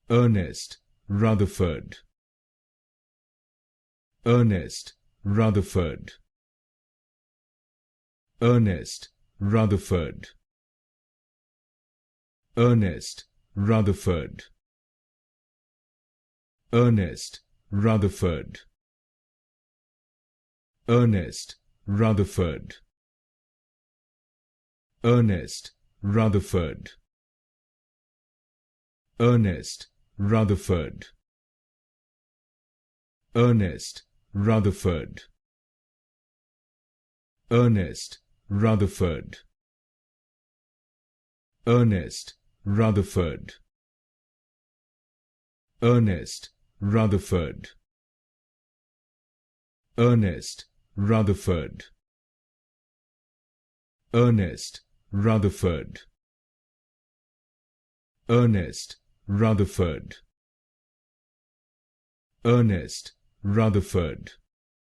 Ernest Rutherford. Ernest Rutherford. Ernest Rutherford. Ernest Rutherford. Ernest Rutherford. Ernest Rutherford. Ernest Rutherford. Ernest Rutherford. Ernest Rutherford. Ernest Rutherford. Ernest Rutherford. Ernest Rutherford. Ernest Rutherford. Ernest Rutherford. Ernest Rutherford. Ernest Rutherford.